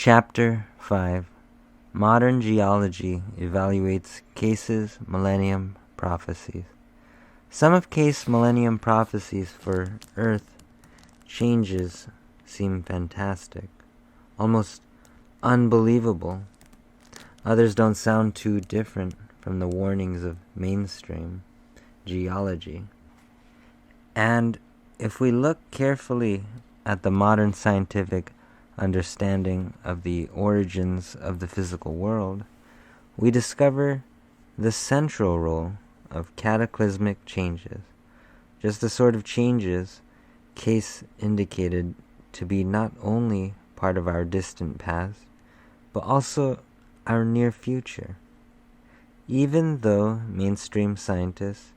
Chapter 5 Modern Geology Evaluates Cayce's Millennium Prophecies. Some of Cayce's Millennium prophecies for Earth changes seem fantastic, almost unbelievable. Others don't sound too different from the warnings of mainstream geology. And if we look carefully at the modern scientific understanding of the origins of the physical world, we discover the central role of cataclysmic changes, just the sort of changes Cayce indicated to be not only part of our distant past, but also our near future. Even though mainstream scientists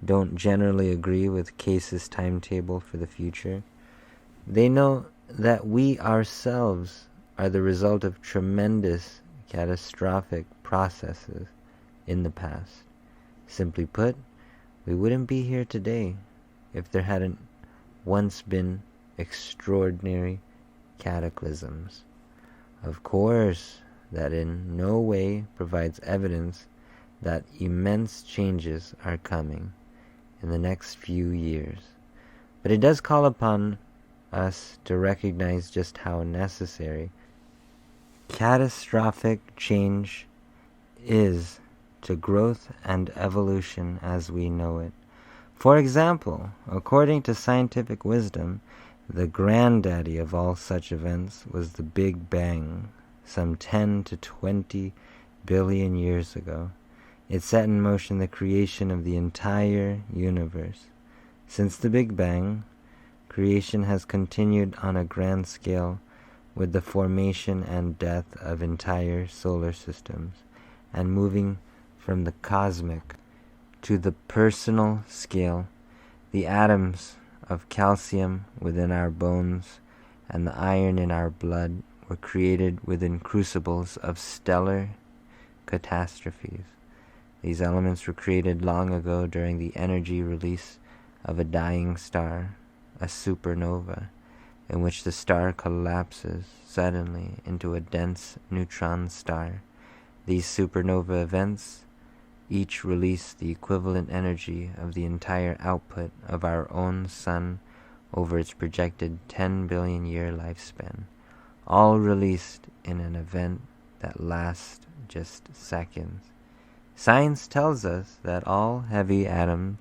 don't generally agree with Cayce's timetable for the future, they know that we ourselves are the result of tremendous catastrophic processes in the past. Simply put, we wouldn't be here today if there hadn't once been extraordinary cataclysms. Of course, that in no way provides evidence that immense changes are coming in the next few years, but it does call upon us to recognize just how necessary catastrophic change is to growth and evolution as we know it. For example, according to scientific wisdom, the granddaddy of all such events was the Big Bang, some 10 to 20 billion years ago. It set in motion the creation of the entire universe. Since the Big Bang, creation has continued on a grand scale with the formation and death of entire solar systems, and moving from the cosmic to the personal scale. The atoms of calcium within our bones and the iron in our blood were created within crucibles of stellar catastrophes. These elements were created long ago during the energy release of a dying star, a supernova, in which the star collapses suddenly into a dense neutron star. These supernova events each release the equivalent energy of the entire output of our own sun over its projected 10 billion year lifespan, all released in an event that lasts just seconds. Science tells us that all heavy atoms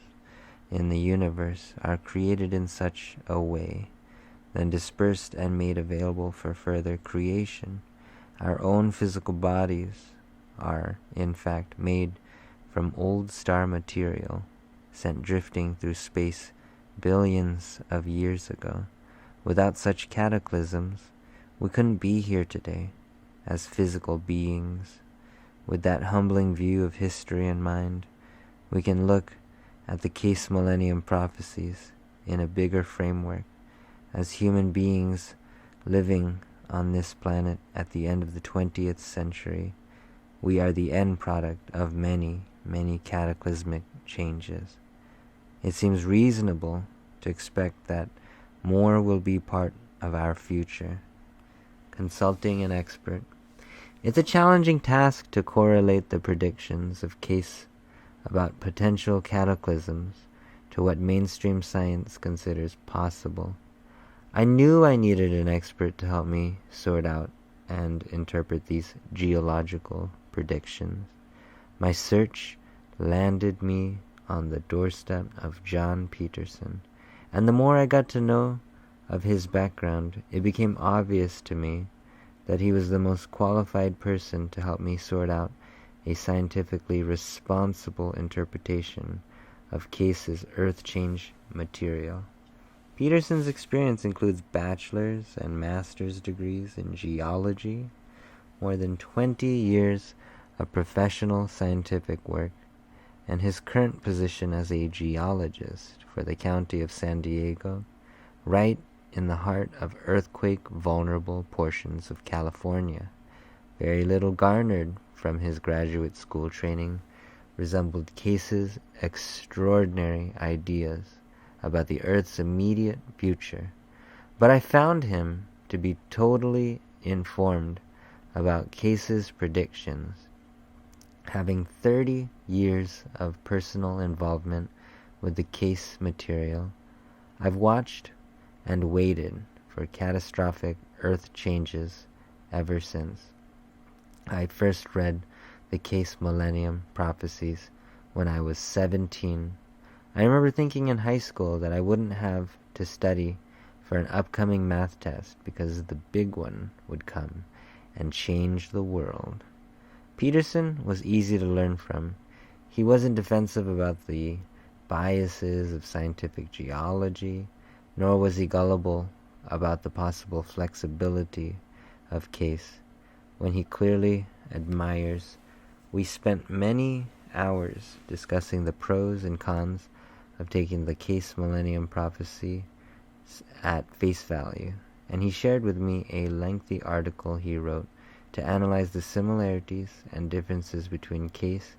in the universe are created in such a way, then dispersed and made available for further creation. Our own physical bodies are, in fact, made from old star material sent drifting through space billions of years ago. Without such cataclysms, we couldn't be here today as physical beings. With that humbling view of history in mind, we can look at the Cayce Millennium prophecies in a bigger framework. As human beings living on this planet at the end of the 20th century, we are the end product of many, many cataclysmic changes. It seems reasonable to expect that more will be part of our future. Consulting an expert, it's a challenging task to correlate the predictions of Cayce about potential cataclysms to what mainstream science considers possible. I knew I needed an expert to help me sort out and interpret these geological predictions. My search landed me on the doorstep of John Peterson, and the more I got to know of his background, it became obvious to me that he was the most qualified person to help me sort out a scientifically responsible interpretation of Cayce's earth change material. Peterson's experience includes bachelor's and master's degrees in geology, more than 20 years of professional scientific work, and his current position as a geologist for the county of San Diego, right in the heart of earthquake-vulnerable portions of California. Very little garnered from his graduate school training resembled Cayce's extraordinary ideas about the Earth's immediate future, but I found him to be totally informed about Cayce's predictions. Having 30 years of personal involvement with the Cayce material, I've watched and waited for catastrophic Earth changes ever since. I first read the Cayce Millennium Prophecies when I was 17. I remember thinking in high school that I wouldn't have to study for an upcoming math test because the big one would come and change the world. Peterson was easy to learn from. He wasn't defensive about the biases of scientific geology, nor was he gullible about the possible flexibility of Cayce, when he clearly admires. We spent many hours discussing the pros and cons of taking the Cayce Millennium Prophecy at face value, and he shared with me a lengthy article he wrote to analyze the similarities and differences between Cayce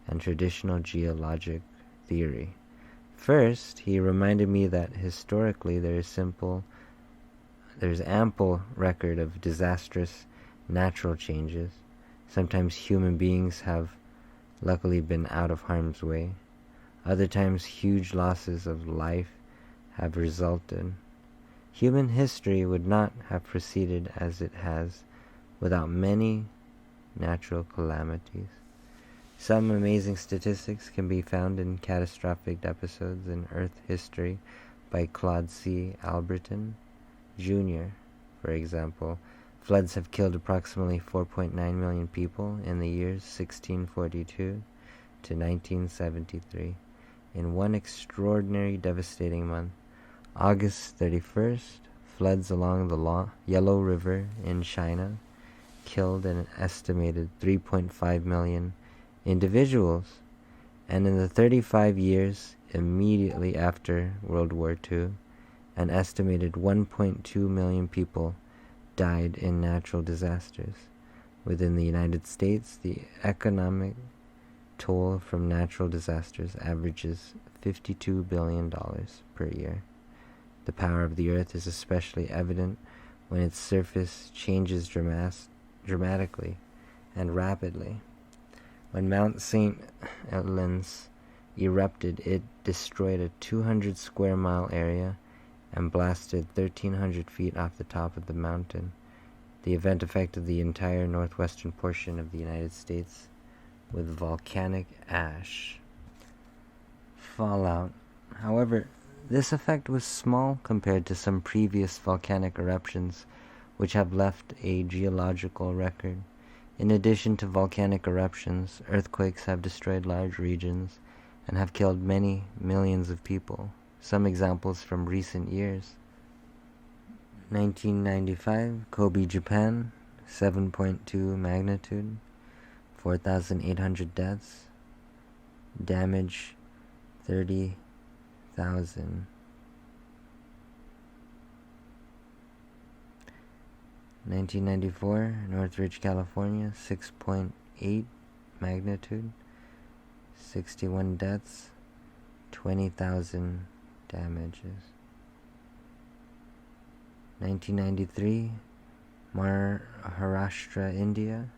and traditional geologic theory. First, he reminded me that historically there is ample record of disastrous natural changes. Sometimes human beings have luckily been out of harm's way. Other times huge losses of life have resulted. Human history would not have proceeded as it has without many natural calamities. Some amazing statistics can be found in Catastrophic Episodes in Earth History by Claude C. Alberton, Jr. For example, floods have killed approximately 4.9 million people in the years 1642 to 1973 in one extraordinary devastating month. August 31st, floods along the Yellow River in China killed an estimated 3.5 million individuals, and in the 35 years immediately after World War II, an estimated 1.2 million people died in natural disasters. Within the United States, the economic toll from natural disasters averages $52 billion per year. The power of the Earth is especially evident when its surface changes dramatically and rapidly. When Mount St. Helens erupted, it destroyed a 200 square mile area and blasted 1,300 feet off the top of the mountain. The event affected the entire northwestern portion of the United States with volcanic ash fallout. However, this effect was small compared to some previous volcanic eruptions which have left a geological record. In addition to volcanic eruptions, earthquakes have destroyed large regions and have killed many millions of people. Some examples from recent years: 1995, Kobe, Japan, 7.2 magnitude, 4,800 deaths, damage 30,000. 1994, Northridge, California, 6.8 magnitude, 61 deaths, 20,000 damages. 1993, Maharashtra, India,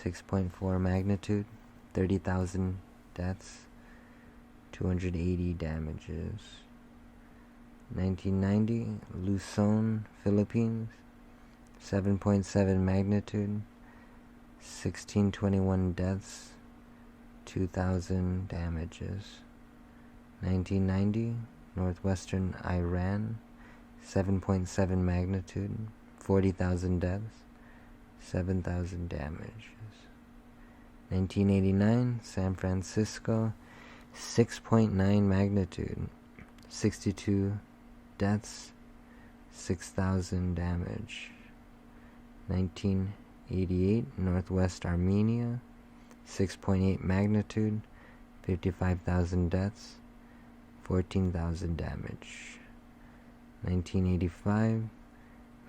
6.4 magnitude, 30,000 deaths, 280 damages. 1990, Luzon, Philippines, 7.7 magnitude, 1621 deaths, 2,000 damages. 1990, Northwestern Iran, 7.7 magnitude, 40,000 deaths, 7,000 damages. 1989, San Francisco, 6.9 magnitude, 62 deaths, 6,000 damage. 1988, Northwest Armenia, 6.8 magnitude, 55,000 deaths, 14,000 damage. 1985,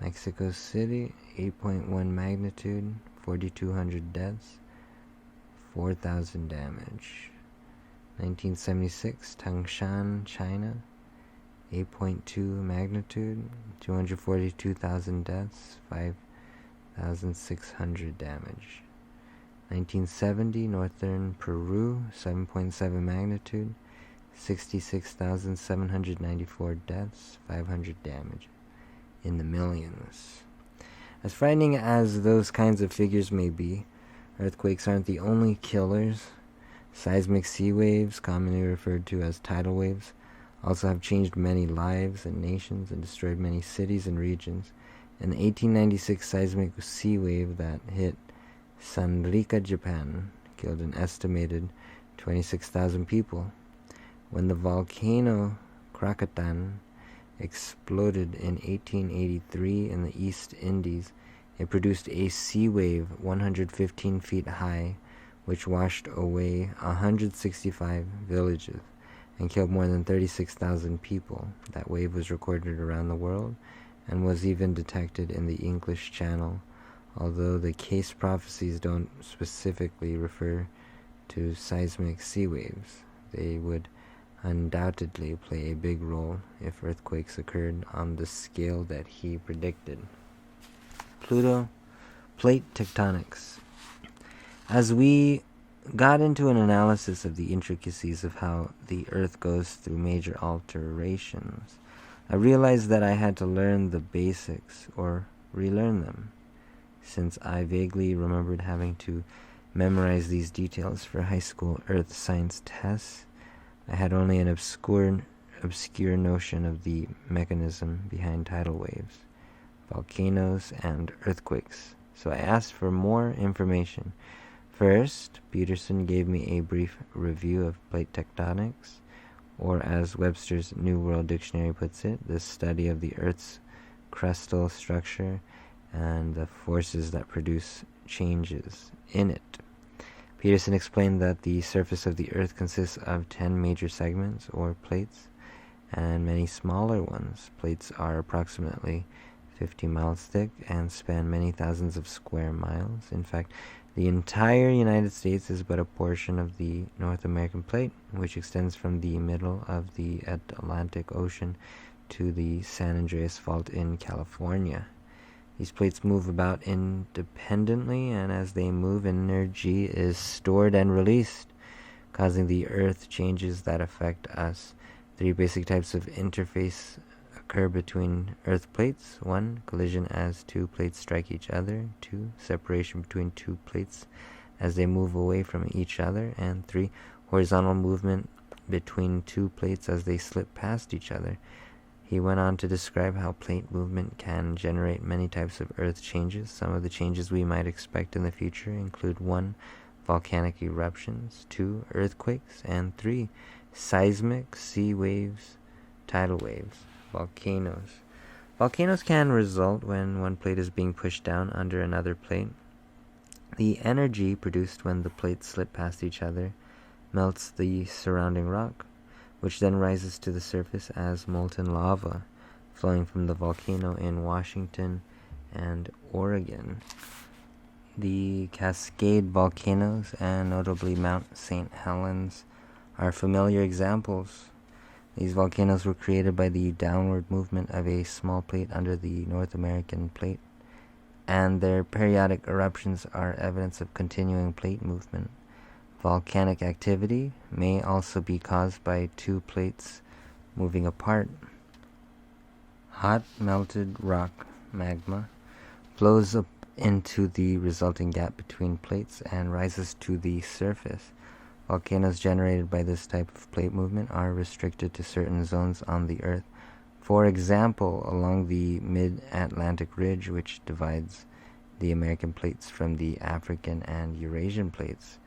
Mexico City, 8.1 magnitude, 4,200 deaths, 4,000 damage. 1976, Tangshan, China, 8.2 magnitude, 242,000 deaths, 1,600 damage. 1970, northern Peru, 7.7 magnitude, 66,794 deaths, 500 damage, in the millions. As frightening as those kinds of figures may be, earthquakes aren't the only killers. Seismic sea waves, commonly referred to as tidal waves, also have changed many lives and nations and destroyed many cities and regions. In the 1896 seismic sea wave that hit Sanrika, Japan, killed an estimated 26,000 people. When the volcano Krakatoa exploded in 1883 in the East Indies, it produced a sea wave 115 feet high, which washed away 165 villages and killed more than 36,000 people. That wave was recorded around the world and was even detected in the English Channel, although the Cayce prophecies don't specifically refer to seismic sea waves. They would undoubtedly play a big role if earthquakes occurred on the scale that he predicted. Pluto, plate tectonics. As we got into an analysis of the intricacies of how the Earth goes through major alterations, I realized that I had to learn the basics or relearn them, since I vaguely remembered having to memorize these details for high school Earth science tests. I had only an obscure notion of the mechanism behind tidal waves, volcanoes, and earthquakes, so I asked for more information. First, Peterson gave me a brief review of plate tectonics, or as Webster's New World Dictionary puts it, the study of the Earth's crustal structure and the forces that produce changes in it. Peterson explained that the surface of the Earth consists of 10 major segments, or plates, and many smaller ones. Plates are approximately 50 miles thick and span many thousands of square miles. In fact, the entire United States is but a portion of the North American plate, which extends from the middle of the Atlantic Ocean to the San Andreas Fault in California. These plates move about independently, and as they move, energy is stored and released, causing the Earth changes that affect us. 3 basic types of interface occur between Earth plates. 1. Collision as 2 plates strike each other. 2. Separation between 2 plates as they move away from each other. And 3. Horizontal movement between 2 plates as they slip past each other. He went on to describe how plate movement can generate many types of Earth changes. Some of the changes we might expect in the future include 1. Volcanic eruptions, 2. Earthquakes, and 3. Seismic sea waves, tidal waves. Volcanoes. Volcanoes can result when one plate is being pushed down under another plate. The energy produced when the plates slip past each other melts the surrounding rock, which then rises to the surface as molten lava, flowing from the volcano in Washington and Oregon. The Cascade Volcanoes, and notably Mount St. Helens, are familiar examples. These volcanoes were created by the downward movement of a small plate under the North American plate, and their periodic eruptions are evidence of continuing plate movement. Volcanic activity may also be caused by 2 plates moving apart. Hot melted rock, magma, flows up into the resulting gap between plates and rises to the surface. Volcanoes generated by this type of plate movement are restricted to certain zones on the Earth. For example, along the mid-Atlantic ridge, which divides the American plates from the African and Eurasian plates.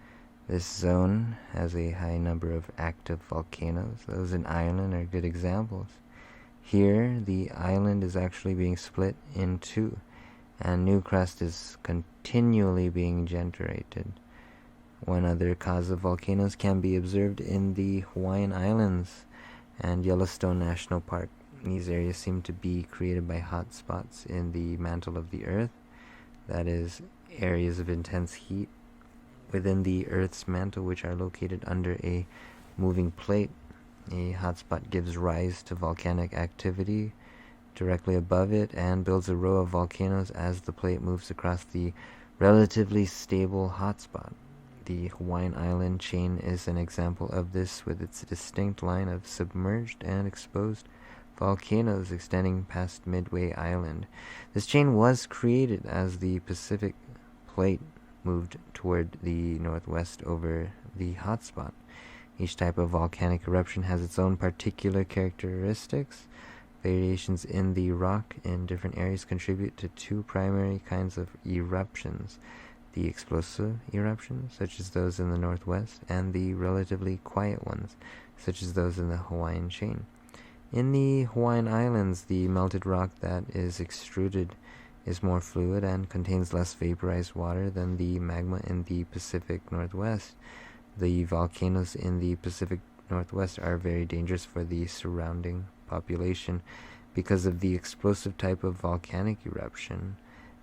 This zone has a high number of active volcanoes. Those in Ireland are good examples. Here, the island is actually being split in 2, and new crust is continually being generated. One other cause of volcanoes can be observed in the Hawaiian Islands and Yellowstone National Park. These areas seem to be created by hot spots in the mantle of the Earth, that is, areas of intense heat within the Earth's mantle which are located under a moving plate. A hotspot gives rise to volcanic activity directly above it and builds a row of volcanoes as the plate moves across the relatively stable hotspot. The Hawaiian Island chain is an example of this, with its distinct line of submerged and exposed volcanoes extending past Midway Island. This chain was created as the Pacific plate moved toward the northwest over the hotspot. Each type of volcanic eruption has its own particular characteristics. Variations in the rock in different areas contribute to two primary kinds of eruptions: the explosive eruptions, such as those in the northwest, and the relatively quiet ones, such as those in the Hawaiian chain. In the Hawaiian Islands, the melted rock that is extruded is more fluid and contains less vaporized water than the magma in the Pacific Northwest. The volcanoes in the Pacific Northwest are very dangerous for the surrounding population because of the explosive type of volcanic eruption.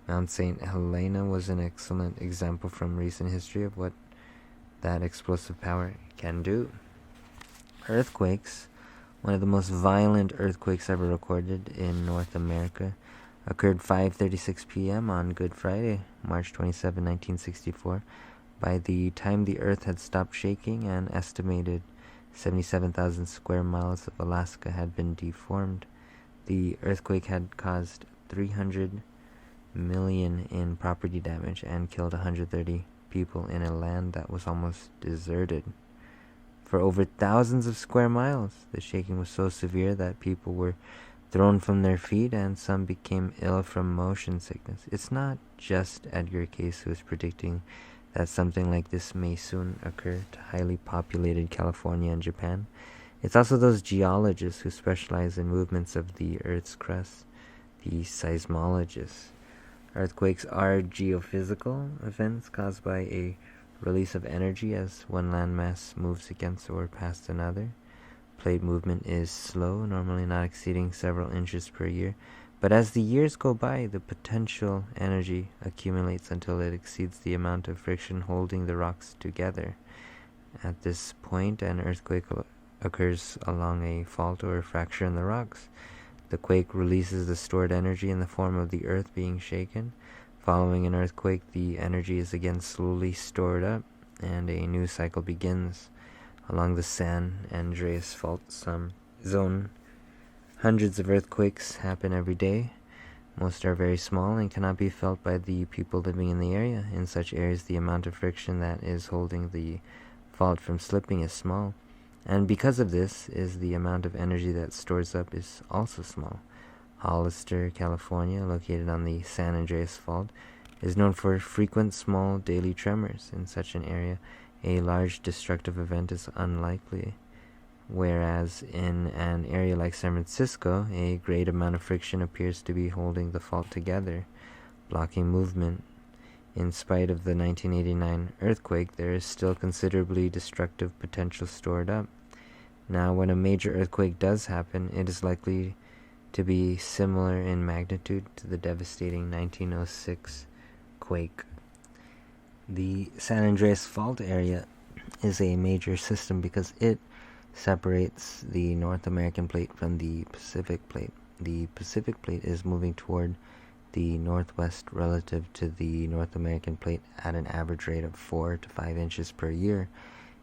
Mount St. Helena was an excellent example from recent history of what that explosive power can do. Earthquakes. One of the most violent earthquakes ever recorded in North America occurred 5:36 p.m. on Good Friday, March 27, 1964. By the time the earth had stopped shaking, an estimated 77,000 square miles of Alaska had been deformed. The earthquake had caused $300 million in property damage and killed 130 people in a land that was almost deserted. For over thousands of square miles, the shaking was so severe that people were thrown from their feet and some became ill from motion sickness. It's not just Edgar Cayce who is predicting that something like this may soon occur to highly populated California and Japan. It's also those geologists who specialize in movements of the Earth's crust, the seismologists. Earthquakes are geophysical events caused by a release of energy as one landmass moves against or past another. Plate movement is slow, normally not exceeding several inches per year, but as the years go by, the potential energy accumulates until it exceeds the amount of friction holding the rocks together. At this point, an earthquake occurs along a fault or a fracture in the rocks. The quake releases the stored energy in the form of the earth being shaken. Following an earthquake, the energy is again slowly stored up, and a new cycle begins. Along the San Andreas Fault zone, hundreds of earthquakes happen every day. Most are very small and cannot be felt by the people living in the area. In such areas, the amount of friction that is holding the fault from slipping is small, and because of this, the amount of energy that stores up is also small. Hollister, California, located on the San Andreas Fault, is known for frequent small daily tremors. In such an area, a large destructive event is unlikely, whereas in an area like San Francisco, a great amount of friction appears to be holding the fault together, blocking movement. In spite of the 1989 earthquake, there is still considerably destructive potential stored up. Now, when a major earthquake does happen, it is likely to be similar in magnitude to the devastating 1906 quake. The San Andreas Fault area is a major system because it separates the North American plate from the Pacific plate. The Pacific plate is moving toward the northwest relative to the North American plate at an average rate of 4 to 5 inches per year.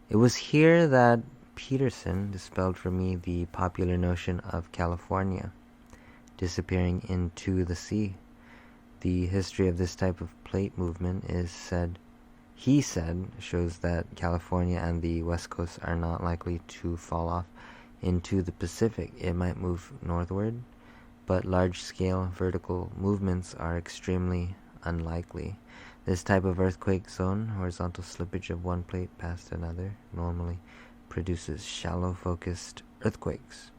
It was here that Peterson dispelled for me the popular notion of California disappearing into the sea. The history of this type of plate movement he said, shows that California and the West Coast are not likely to fall off into the Pacific. It might move northward, but large-scale vertical movements are extremely unlikely. This type of earthquake zone, horizontal slippage of one plate past another, normally produces shallow-focused earthquakes.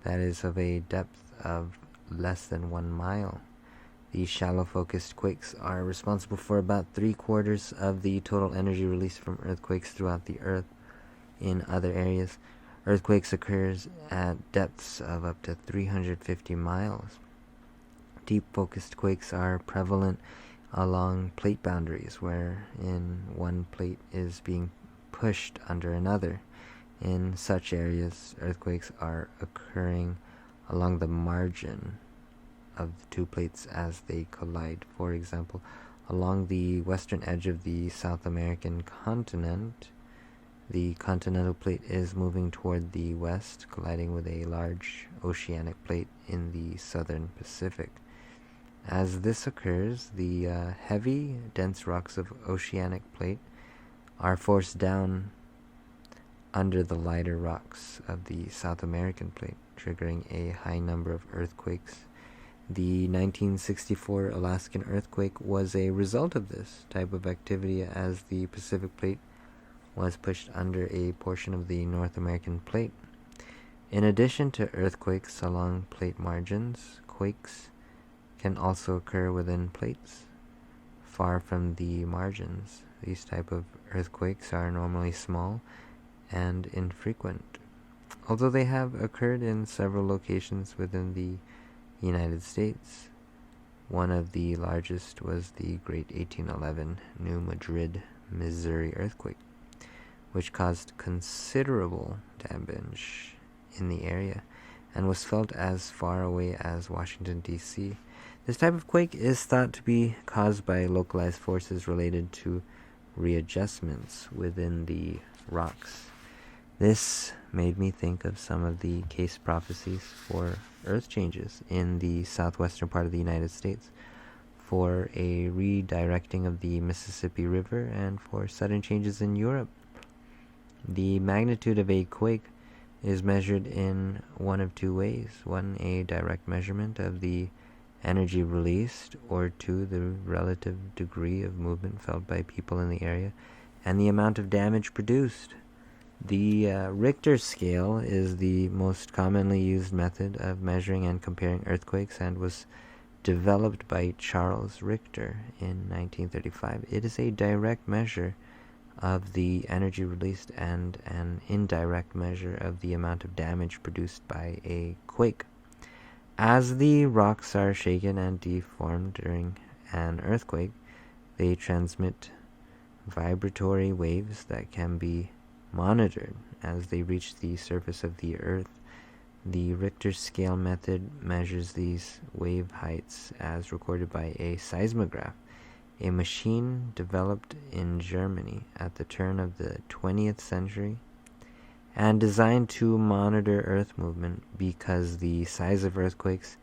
That is of a depth of less than 1 mile. These shallow-focused quakes are responsible for about 3/4 of the total energy released from earthquakes throughout the Earth. In other areas, earthquakes occur at depths of up to 350 miles. Deep-focused quakes are prevalent along plate boundaries, wherein one plate is being pushed under another. In such areas, earthquakes are occurring along the margin of the two plates as they collide. For example, along the western edge of the South American continent, the continental plate is moving toward the west, colliding with a large oceanic plate in the southern Pacific. As this occurs, the heavy, dense rocks of oceanic plate are forced down under the lighter rocks of the South American plate, triggering a high number of earthquakes. The 1964 Alaskan earthquake was a result of this type of activity, as the Pacific plate was pushed under a portion of the North American plate. In addition to earthquakes along plate margins, quakes can also occur within plates, far from the margins. These type of earthquakes are normally small and infrequent, although they have occurred in several locations within the United States. One of the largest was the Great 1811 New Madrid, Missouri earthquake, which caused considerable damage in the area and was felt as far away as Washington, D.C. This type of quake is thought to be caused by localized forces related to readjustments within the rocks. This made me think of some of the Cayce prophecies for earth changes in the southwestern part of the United States, for a redirecting of the Mississippi River, and for sudden changes in Europe. The magnitude of a quake is measured in one of two ways: one, a direct measurement of the energy released, or two, the relative degree of movement felt by people in the area and the amount of damage produced. The Richter Scale is the most commonly used method of measuring and comparing earthquakes, and was developed by Charles Richter in 1935. It is a direct measure of the energy released and an indirect measure of the amount of damage produced by a quake. As the rocks are shaken and deformed during an earthquake, they transmit vibratory waves that can be monitored as they reach the surface of the earth. The Richter scale method measures these wave heights as recorded by a seismograph, a machine developed in Germany at the turn of the 20th century and designed to monitor earth movement because the size of earthquakes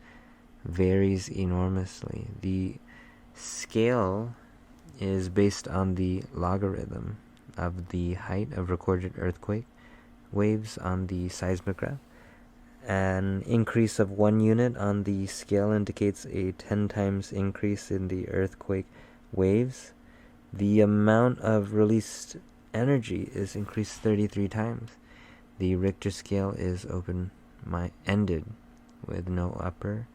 varies enormously. The scale is based on the logarithm of the height of recorded earthquake waves on the seismograph. An increase of 1 unit on the scale indicates a 10 times increase in the earthquake waves. The amount of released energy is increased 33 times. The Richter scale is open-ended with no upper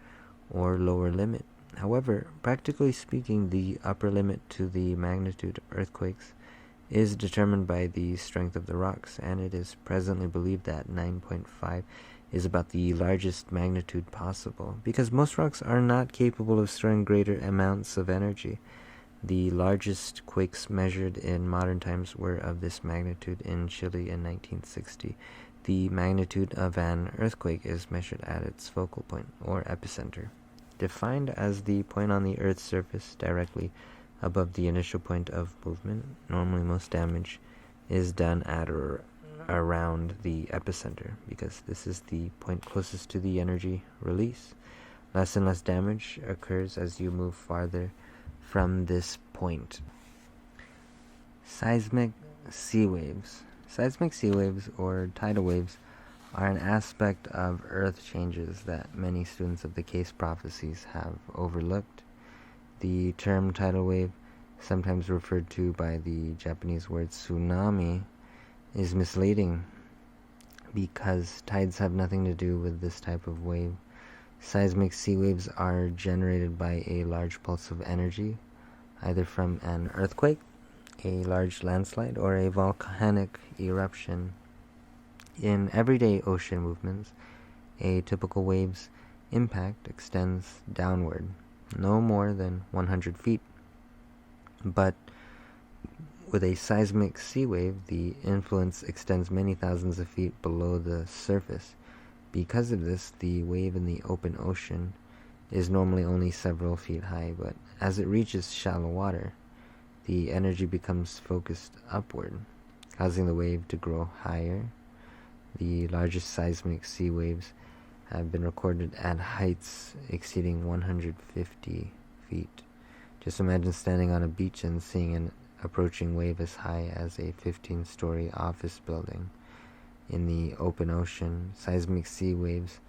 or lower limit. However, practically speaking, the upper limit to the magnitude of earthquakes is determined by the strength of the rocks, and it is presently believed that 9.5 is about the largest magnitude possible, because most rocks are not capable of storing greater amounts of energy. The largest quakes measured in modern times were of this magnitude in Chile in 1960. The magnitude of an earthquake is measured at its focal point, or epicenter, defined as the point on the Earth's surface directly above the initial point of movement. Normally, most damage is done at or around the epicenter, because this is the point closest to the energy release. Less and less damage occurs as you move farther from this point. Seismic sea waves. Seismic sea waves, or tidal waves, are an aspect of Earth changes that many students of the Cayce prophecies have overlooked. The term tidal wave, sometimes referred to by the Japanese word tsunami, is misleading because tides have nothing to do with this type of wave. Seismic sea waves are generated by a large pulse of energy, either from an earthquake, a large landslide, or a volcanic eruption. In everyday ocean movements, a typical wave's impact extends downward, no more than 100 feet. But with a seismic sea wave, the influence extends many thousands of feet below the surface. Because of this, the wave in the open ocean is normally only several feet high, but as it reaches shallow water, the energy becomes focused upward, causing the wave to grow higher. The largest seismic sea waves have been recorded at heights exceeding 150 feet. Just imagine standing on a beach and seeing an approaching wave as high as a 15-story office building. In the open ocean, seismic sea waves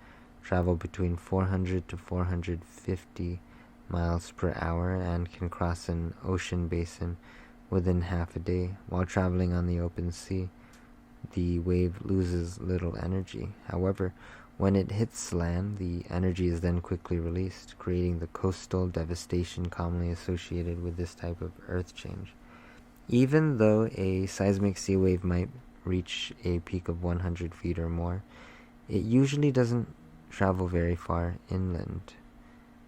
travel between 400 to 450 miles per hour and can cross an ocean basin within half a day. While traveling on the open sea, the wave loses little energy. However, when it hits land, the energy is then quickly released, creating the coastal devastation commonly associated with this type of earth change. Even though a seismic sea wave might reach a peak of 100 feet or more, it usually doesn't travel very far inland.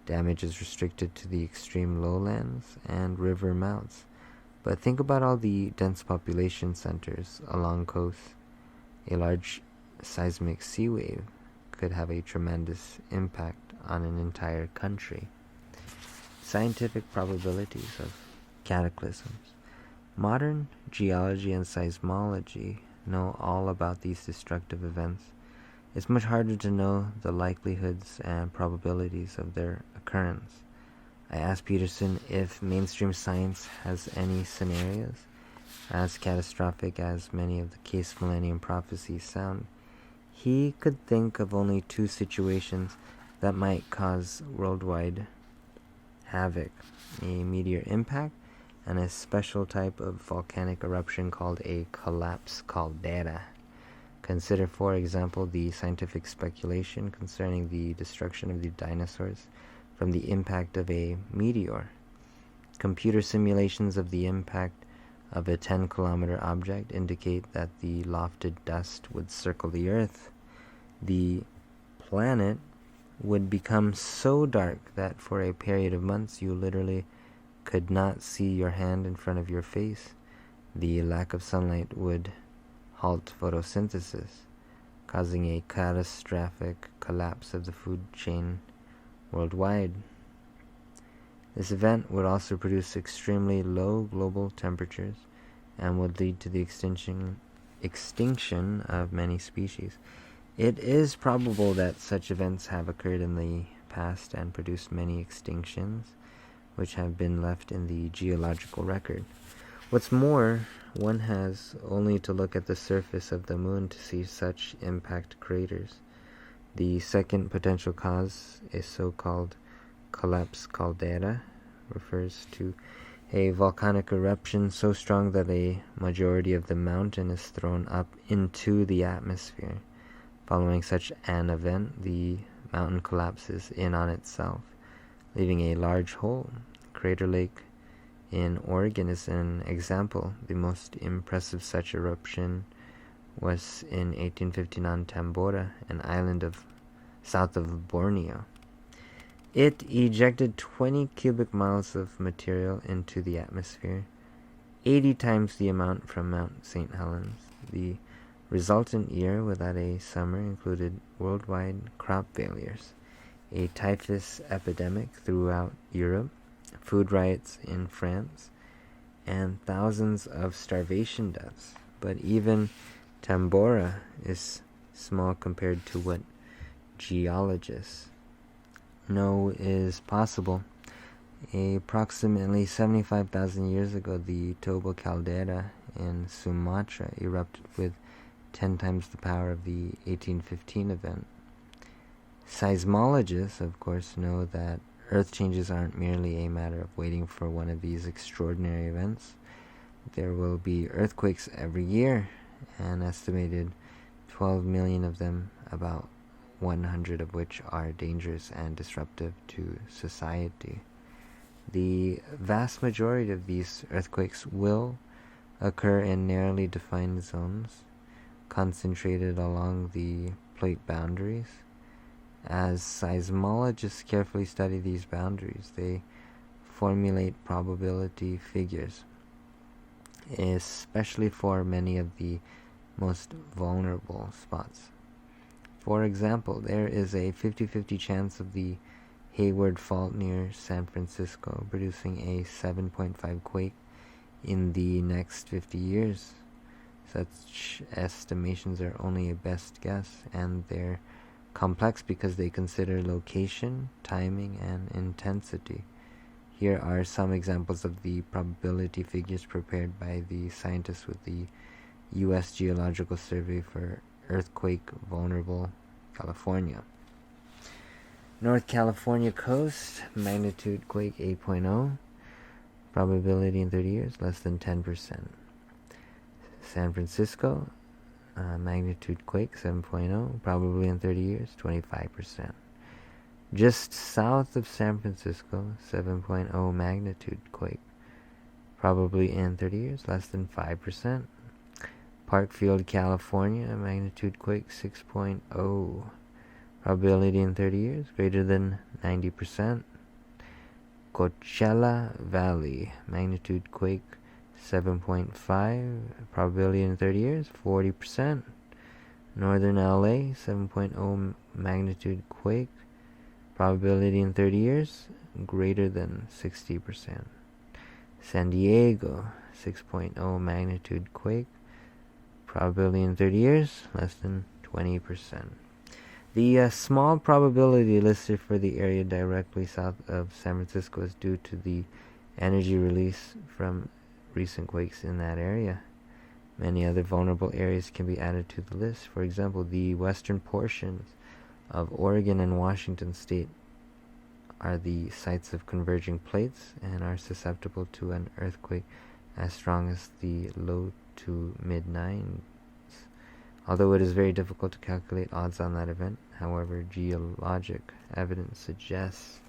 Damage is restricted to the extreme lowlands and river mouths. But think about all the dense population centers along coasts. A large seismic sea wave could have a tremendous impact on an entire country. Scientific probabilities of cataclysms. Modern geology and seismology know all about these destructive events. It's much harder to know the likelihoods and probabilities of their occurrence. I asked Peterson if mainstream science has any scenarios as catastrophic as many of the Cayce Millennium prophecies sound. He could think of only 2 situations that might cause worldwide havoc: a meteor impact and a special type of volcanic eruption called a collapse caldera. Consider, for example, the scientific speculation concerning the destruction of the dinosaurs from the impact of a meteor. Computer simulations of the impact of a 10-kilometer object indicate that the lofted dust would circle the Earth. The planet would become so dark that for a period of months you literally could not see your hand in front of your face. The lack of sunlight would halt photosynthesis, causing a catastrophic collapse of the food chain worldwide. This event would also produce extremely low global temperatures and would lead to the extinction of many species. It is probable that such events have occurred in the past and produced many extinctions, which have been left in the geological record. What's more, one has only to look at the surface of the moon to see such impact craters. The second potential cause is so-called collapse caldera, refers to a volcanic eruption so strong that a majority of the mountain is thrown up into the atmosphere. Following such an event, the mountain collapses in on itself, leaving a large hole. Crater Lake in Oregon is an example. The most impressive such eruption was in 1859 on Tambora, an island south of Borneo. It ejected 20 cubic miles of material into the atmosphere, 80 times the amount from Mount St. Helens. The resultant year without a summer included worldwide crop failures, a typhus epidemic throughout Europe, food riots in France, and thousands of starvation deaths. But even Tambora is small compared to what geologists know is possible. Approximately 75,000 years ago, the Toba caldera in Sumatra erupted with 10 times the power of the 1815 event. Seismologists, of course, know that Earth changes aren't merely a matter of waiting for one of these extraordinary events. There will be earthquakes every year, an estimated 12 million of them, about 100 of which are dangerous and disruptive to society. The vast majority of these earthquakes will occur in narrowly defined zones, concentrated along the plate boundaries. As seismologists carefully study these boundaries, they formulate probability figures, especially for many of the most vulnerable spots. For example, there is a 50-50 chance of the Hayward Fault near San Francisco, producing a 7.5 quake in the next 50 years. Such estimations are only a best guess, and they're complex because they consider location, timing, and intensity. Here are some examples of the probability figures prepared by the scientists with the U.S. Geological Survey for earthquake-vulnerable California. North California coast, magnitude quake 8.0, probability in 30 years, less than 10%. San Francisco, magnitude quake 7.0, probability in 30 years, 25%. Just south of San Francisco, 7.0 magnitude quake, probably in 30 years, less than 5%. Parkfield, California, magnitude quake 6.0, probability in 30 years, greater than 90%. Coachella Valley, magnitude quake 7.5, probability in 30 years, 40%. Northern LA, 7.0 magnitude quake, probability in 30 years, greater than 60%. San Diego, 6.0 magnitude quake, probability in 30 years, less than 20%. The small probability listed for the area directly south of San Francisco is due to the energy release from recent quakes in that area. Many other vulnerable areas can be added to the list. For example, the western portions of Oregon and Washington state are the sites of converging plates and are susceptible to an earthquake as strong as the low to mid-9s. Although it is very difficult to calculate odds on that event, however, geologic evidence suggests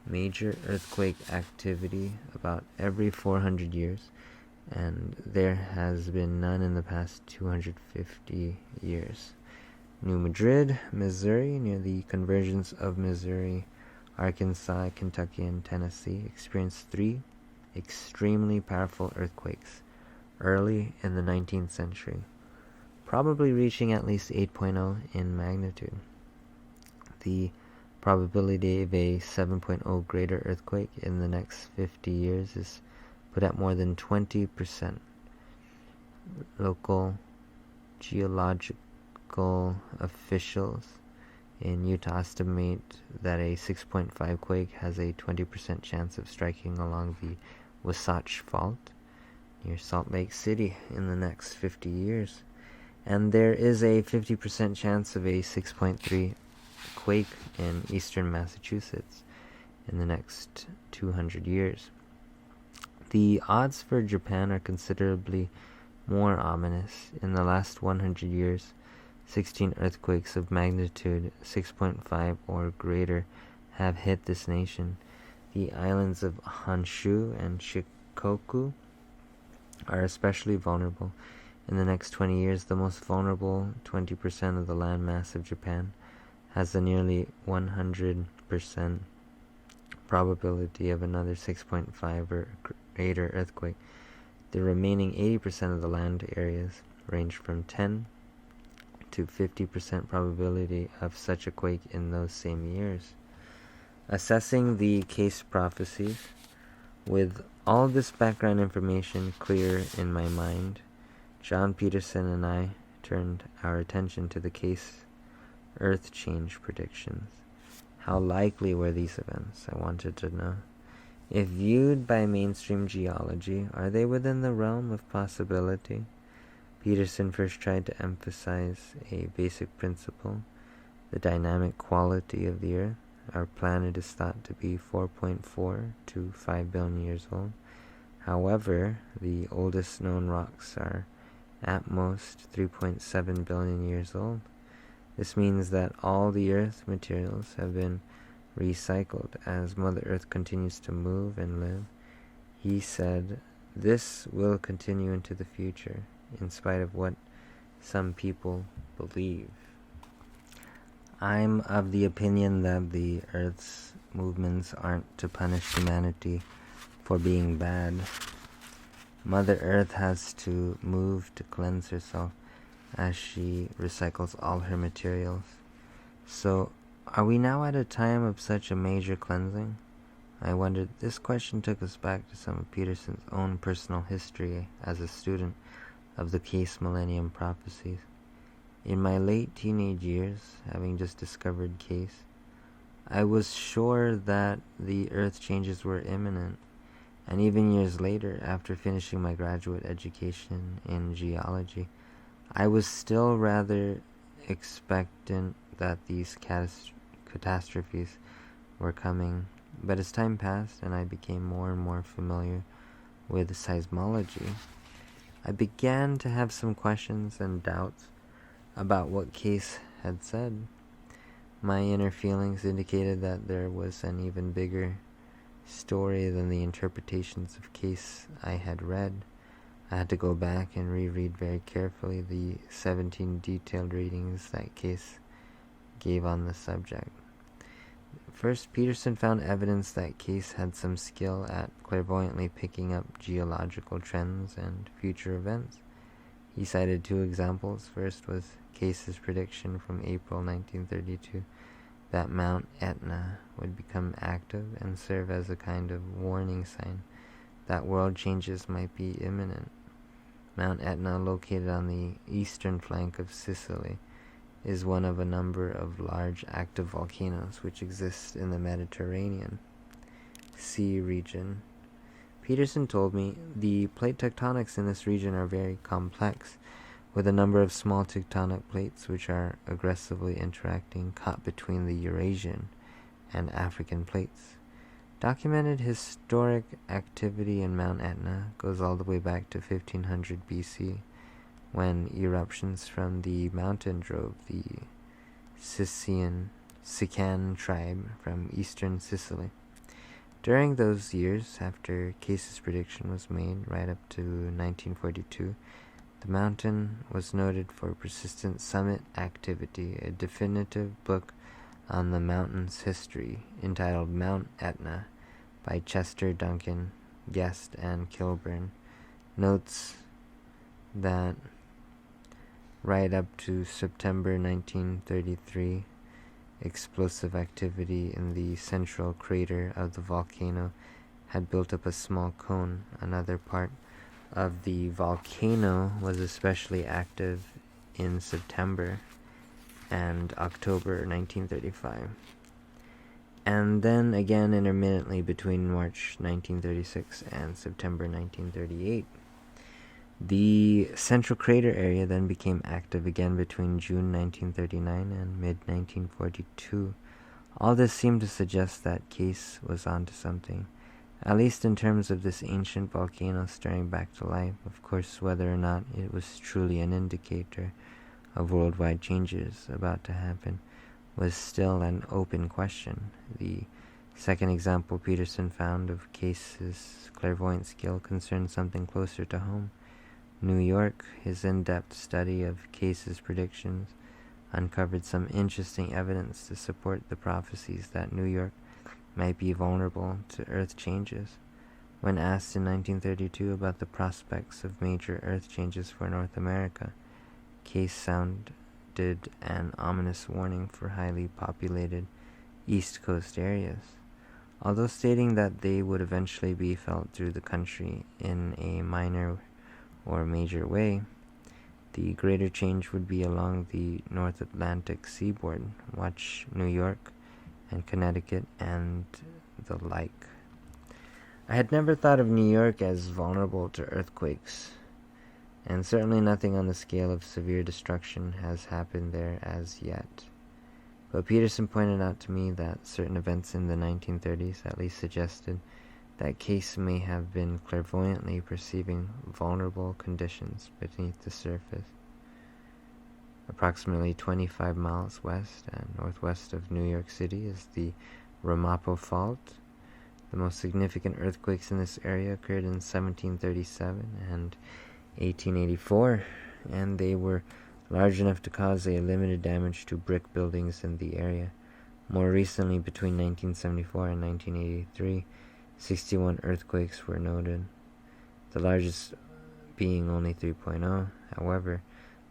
major earthquake activity about every 400 years, and there has been none in the past 250 years. New Madrid, Missouri, near the convergence of Missouri, Arkansas, Kentucky, and Tennessee, experienced 3 extremely powerful earthquakes early in the 19th century, probably reaching at least 8.0 in magnitude. The probability of a 7.0 greater earthquake in the next 50 years is put at more than 20%. Local geological officials in Utah estimate that a 6.5 quake has a 20% chance of striking along the Wasatch Fault near Salt Lake City in the next 50 years. And there is a 50% chance of a 6.3 quake in eastern Massachusetts in the next 200 years. The odds for Japan are considerably more ominous. In the last 100 years, 16 earthquakes of magnitude 6.5 or greater have hit this nation. The islands of Honshu and Shikoku are especially vulnerable. In the next 20 years, the most vulnerable 20% of the landmass of Japan has a nearly 100% probability of another 6.5 or greater earthquake. The remaining 80% of the land areas range from 10 to 50% probability of such a quake in those same years. Assessing the Cayce prophecies, with all this background information clear in my mind, John Peterson and I turned our attention to the Cayce Earth change predictions. How likely were these events? I wanted to know. If viewed by mainstream geology, are they within the realm of possibility? Peterson first tried to emphasize a basic principle, the dynamic quality of the Earth. Our planet is thought to be 4.4 to 5 billion years old. However, the oldest known rocks are at most 3.7 billion years old. This means that all the Earth materials have been recycled as Mother Earth continues to move and live. He said, this will continue into the future, in spite of what some people believe. I'm of the opinion that the Earth's movements aren't to punish humanity for being bad. Mother Earth has to move to cleanse herself as she recycles all her materials. So Are we now at a time of such a major cleansing? I wondered. This question took us back to some of Peterson's own personal history as a student of the Cayce Millennium prophecies. In my late teenage years, having just discovered Cayce, I was sure that the Earth changes were imminent, and even years later, after finishing my graduate education in geology, I was still rather expectant that these catastrophes were coming. But as time passed and I became more and more familiar with seismology, I began to have some questions and doubts about what Cayce had said. My inner feelings indicated that there was an even bigger story than the interpretations of Cayce I had read. I had to go back and reread very carefully the 17 detailed readings that Cayce gave on the subject. First, Peterson found evidence that Cayce had some skill at clairvoyantly picking up geological trends and future events. He cited two examples. First was Cayce's prediction from April 1932 that Mount Etna would become active and serve as a kind of warning sign that world changes might be imminent. Mount Etna, located on the eastern flank of Sicily, is one of a number of large active volcanoes which exist in the Mediterranean Sea region. Peterson told me the plate tectonics in this region are very complex, with a number of small tectonic plates which are aggressively interacting caught between the Eurasian and African plates. Documented historic activity in Mount Etna goes all the way back to 1500 BC, when eruptions from the mountain drove the Sican tribe from eastern Sicily. During those years, after Cayce's prediction was made, right up to 1942, the mountain was noted for persistent summit activity. A definitive book on the mountain's history, entitled Mount Etna, by Chester, Duncan, Guest, and Kilburn, notes that right up to September 1933, explosive activity in the central crater of the volcano had built up a small cone. Another part of the volcano was especially active in September and October 1935, and then again intermittently between March 1936 and September 1938. The central crater area then became active again between June 1939 and mid-1942. All this seemed to suggest that Cayce was onto something, at least in terms of this ancient volcano stirring back to life. Of course, whether or not it was truly an indicator of worldwide changes about to happen was still an open question. The second example Peterson found of Cayce's clairvoyant skill concerned something closer to home. New York. His in-depth study of Cayce's predictions uncovered some interesting evidence to support the prophecies that New York might be vulnerable to Earth changes. When asked in 1932 about the prospects of major Earth changes for North America, Cayce sounded an ominous warning for highly populated East Coast areas, although stating that they would eventually be felt through the country in a minor or major way. The greater change would be along the North Atlantic seaboard. Watch New York and Connecticut and the like. I had never thought of New York as vulnerable to earthquakes, and certainly nothing on the scale of severe destruction has happened there as yet. But Peterson pointed out to me that certain events in the 1930s at least suggested that Cayce may have been clairvoyantly perceiving vulnerable conditions beneath the surface. Approximately 25 miles west and northwest of New York City is the Ramapo Fault. The most significant earthquakes in this area occurred in 1737 and 1884, and they were large enough to cause a limited damage to brick buildings in the area. More recently, between 1974 and 1983, 61 earthquakes were noted, the largest being only 3.0, however,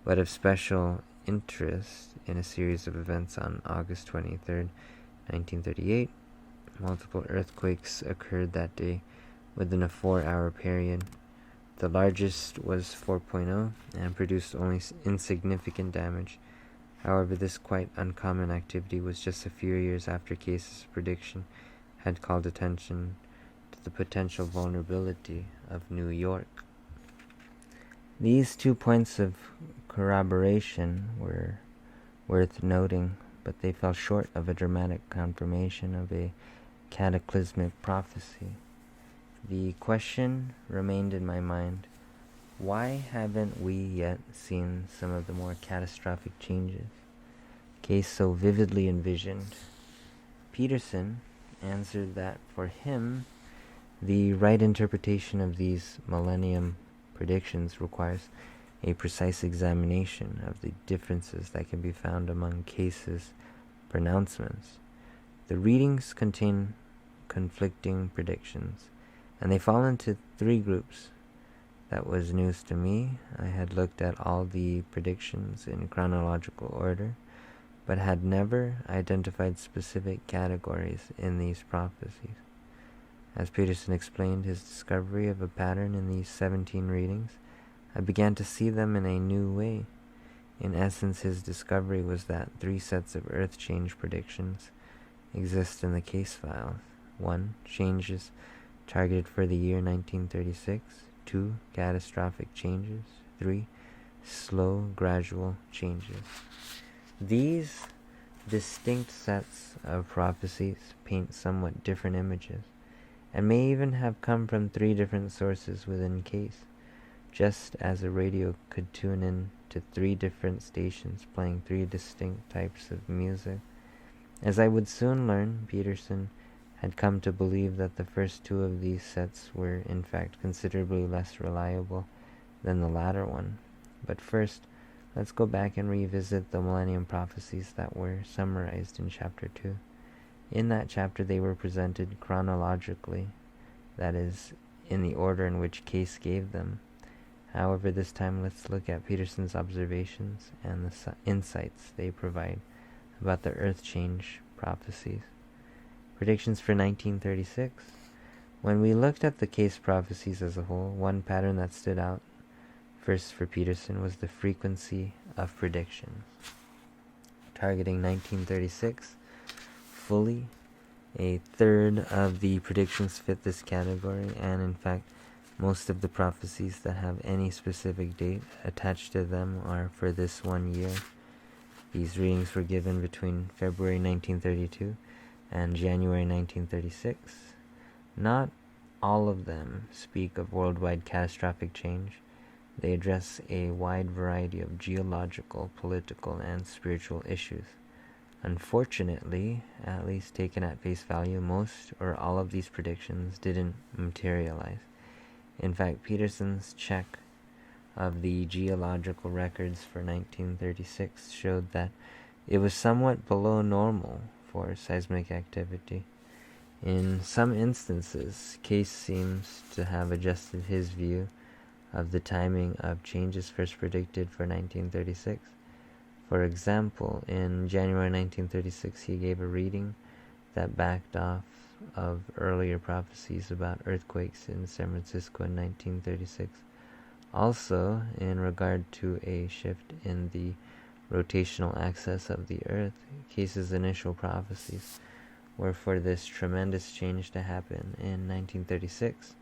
but of special interest in a series of events on August 23rd, 1938. Multiple earthquakes occurred that day within a 4-hour period. The largest was 4.0 and produced only insignificant damage. However, this quite uncommon activity was just a few years after Cayce's prediction had called attention to the potential vulnerability of New York. These 2 points of corroboration were worth noting, but they fell short of a dramatic confirmation of a cataclysmic prophecy. The question remained in my mind, why haven't we yet seen some of the more catastrophic changes Cayce so vividly envisioned? Peterson answered that for him, the right interpretation of these Millennium predictions requires a precise examination of the differences that can be found among Cayce's pronouncements. The readings contain conflicting predictions, and they fall into 3 groups. That was news to me. I had looked at all the predictions in chronological order, but had never identified specific categories in these prophecies. As Peterson explained his discovery of a pattern in these 17 readings, I began to see them in a new way. In essence, his discovery was that 3 sets of Earth change predictions exist in the Cayce files. 1. Changes targeted for the year 1936. 2. Catastrophic changes. 3. Slow, gradual changes. These distinct sets of prophecies paint somewhat different images, and may even have come from 3 different sources within Cayce, just as a radio could tune in to 3 different stations playing 3 distinct types of music. As I would soon learn, Peterson had come to believe that the first 2 of these sets were in fact considerably less reliable than the latter one. But first, let's go back and revisit the Millennium prophecies that were summarized in Chapter 2. In that chapter they were presented chronologically, that is, in the order in which Cayce gave them. However, this time let's look at Peterson's observations and the insights they provide about the Earth change prophecies. Predictions for 1936. When we looked at the Cayce prophecies as a whole, one pattern that stood out first for Peterson was the frequency of predictions. Targeting 1936 fully, a third of the predictions fit this category, and in fact, most of the prophecies that have any specific date attached to them are for this one year. These readings were given between February 1932 and January 1936. Not all of them speak of worldwide catastrophic change. They address a wide variety of geological, political, and spiritual issues. Unfortunately, at least taken at face value, most or all of these predictions didn't materialize. In fact, Peterson's check of the geological records for 1936 showed that it was somewhat below normal for seismic activity. In some instances, Cayce seems to have adjusted his view of the timing of changes first predicted for 1936. For example, in January 1936, he gave a reading that backed off of earlier prophecies about earthquakes in San Francisco in 1936. Also, in regard to a shift in the rotational axis of the Earth, Cayce's initial prophecies were for this tremendous change to happen in 1936,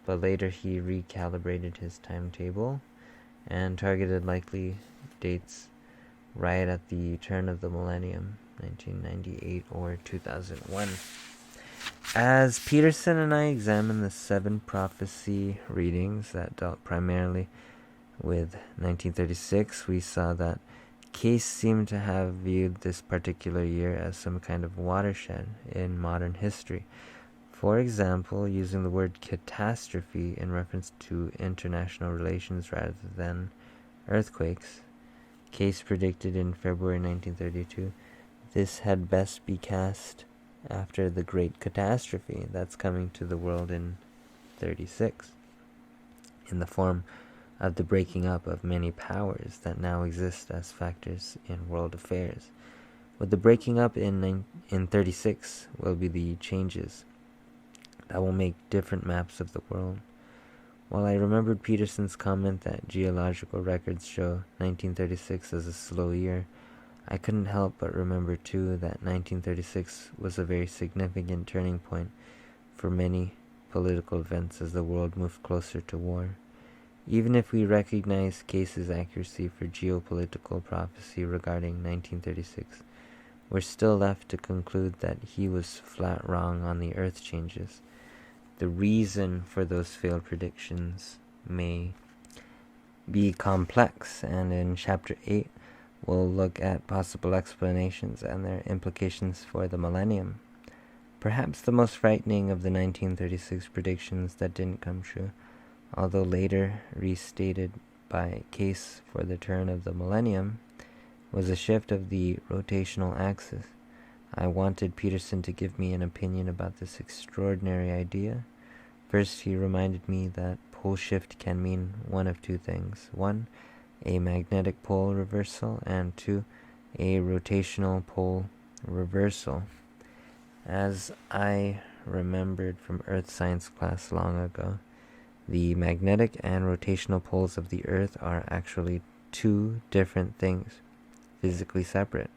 but later he recalibrated his timetable and targeted likely dates right at the turn of the millennium, 1998 or 2001. As Peterson and I examined the 7 prophecy readings that dealt primarily with 1936, we saw that Cayce seemed to have viewed this particular year as some kind of watershed in modern history. For example, using the word catastrophe in reference to international relations rather than earthquakes, Cayce predicted in February 1932 this had best be cast after the great catastrophe that's coming to the world in 36, in the form of the breaking up of many powers that now exist as factors in world affairs. With the breaking up in 36 will be the changes that will make different maps of the world. While I remembered Peterson's comment that geological records show 1936 as a slow year, I couldn't help but remember too that 1936 was a very significant turning point for many political events as the world moved closer to war. Even if we recognize Cayce's accuracy for geopolitical prophecy regarding 1936, we're still left to conclude that he was flat wrong on the Earth changes. The reason for those failed predictions may be complex, and in Chapter 8, we'll look at possible explanations and their implications for the Millennium. Perhaps the most frightening of the 1936 predictions that didn't come true, although later restated by Cayce for the turn of the Millennium, was a shift of the rotational axis. I wanted Peterson to give me an opinion about this extraordinary idea. First, he reminded me that pole shift can mean one of two things. One, a magnetic pole reversal, and two, a rotational pole reversal. As I remembered from Earth science class long ago, the magnetic and rotational poles of the Earth are actually two different things, physically separate,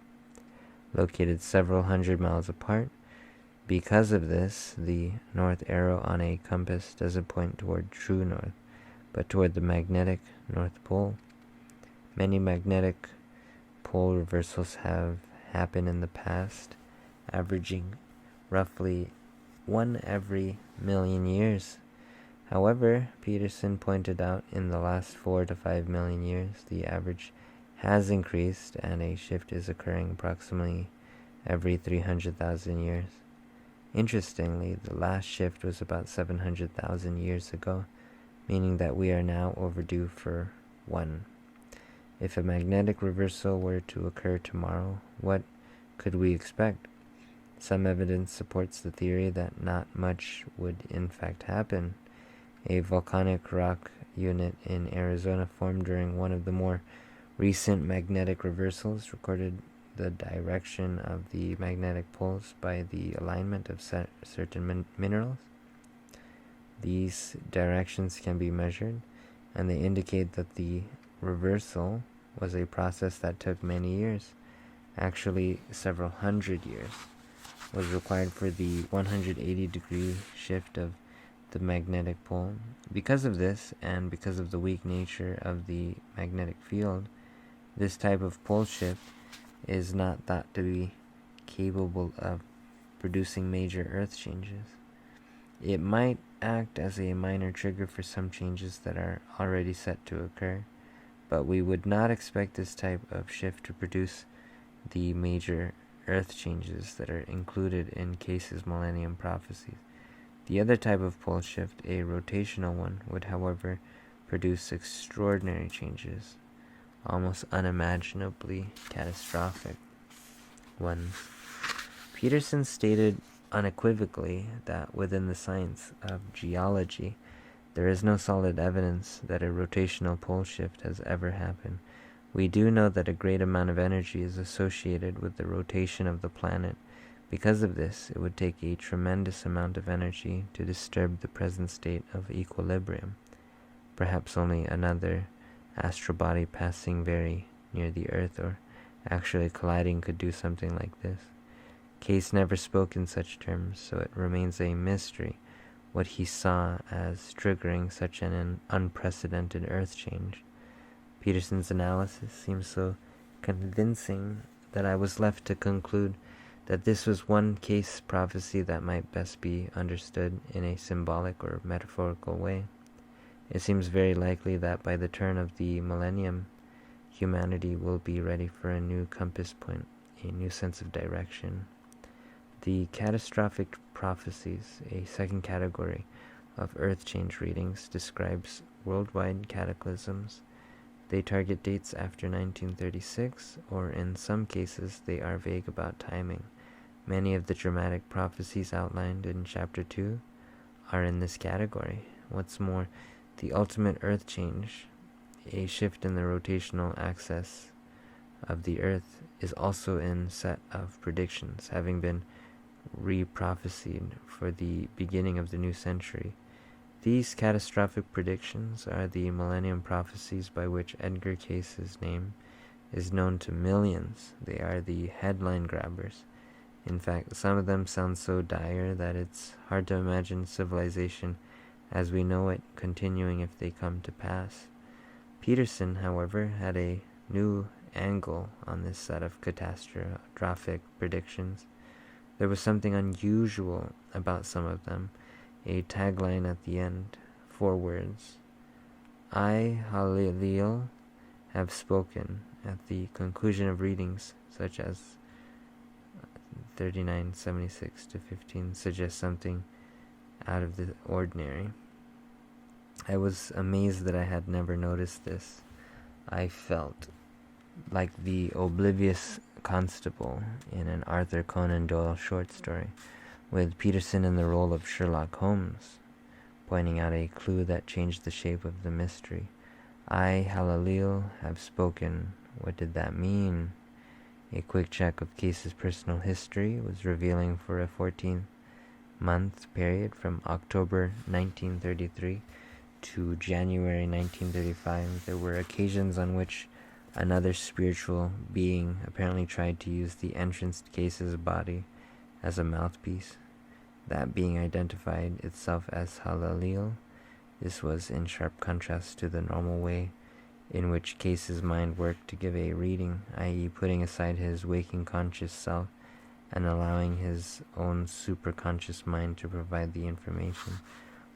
located several hundred miles apart. Because of this, the north arrow on a compass doesn't point toward true north, but toward the magnetic North Pole. Many magnetic pole reversals have happened in the past, averaging roughly one every million years. However, Peterson pointed out in the last 4 to 5 million years, the average has increased and a shift is occurring approximately every 300,000 years. Interestingly, the last shift was about 700,000 years ago, meaning that we are now overdue for one. If a magnetic reversal were to occur tomorrow, what could we expect? Some evidence supports the theory that not much would in fact happen. A volcanic rock unit in Arizona formed during one of the more recent magnetic reversals recorded the direction of the magnetic poles by the alignment of certain minerals. These directions can be measured, and they indicate that the reversal was a process that took many years. Actually, several hundred years was required for the 180-degree shift of the magnetic pole. Because of this, and because of the weak nature of the magnetic field, this type of pole shift is not thought to be capable of producing major Earth changes. It might act as a minor trigger for some changes that are already set to occur, but we would not expect this type of shift to produce the major Earth changes that are included in Cayce's Millennium prophecies. The other type of pole shift, a rotational one, would however produce extraordinary changes, almost unimaginably catastrophic ones. Peterson stated unequivocally that within the science of geology, there is no solid evidence that a rotational pole shift has ever happened. We do know that a great amount of energy is associated with the rotation of the planet. Because of this, it would take a tremendous amount of energy to disturb the present state of equilibrium. Perhaps only another astrobody passing very near the Earth or actually colliding could do something like this. Cayce never spoke in such terms, so it remains a mystery what he saw as triggering such an unprecedented Earth change. Peterson's analysis seems so convincing that I was left to conclude that this was one Cayce prophecy that might best be understood in a symbolic or metaphorical way. It seems very likely that by the turn of the Millennium, humanity will be ready for a new compass point, a new sense of direction. The Catastrophic Prophecies, a second category of Earth change readings, describes worldwide cataclysms. They target dates after 1936, or in some cases they are vague about timing. Many of the dramatic prophecies outlined in Chapter 2 are in this category. What's more, the ultimate Earth change a shift in the rotational axis of the Earth is also in set of predictions, having been re-prophesied for the beginning of the new century. These catastrophic predictions are the Millennium prophecies, by which Edgar Cayce's name is known to millions. They are the headline grabbers. In fact, some of them sound so dire that it's hard to imagine civilization as we know it continuing if they come to pass. Peterson, however, had a new angle on this set of catastrophic predictions. There was something unusual about some of them, a tagline at the end, 4 words. I, Halil, have spoken. At the conclusion of readings, such as 39:76 to 15, suggests something out of the ordinary. I was amazed that I had never noticed this. I felt like the oblivious constable in an Arthur Conan Doyle short story, with Peterson in the role of Sherlock Holmes, pointing out a clue that changed the shape of the mystery. I, Halil, have spoken. What did that mean? A quick check of Cayce's personal history was revealing for a 14-month period from October 1933 to January 1935, there were occasions on which another spiritual being apparently tried to use the entrance to Cayce's body as a mouthpiece. That being identified itself as Halil. This was in sharp contrast to the normal way in which Cayce's mind worked to give a reading, i.e. putting aside his waking conscious self and allowing his own superconscious mind to provide the information.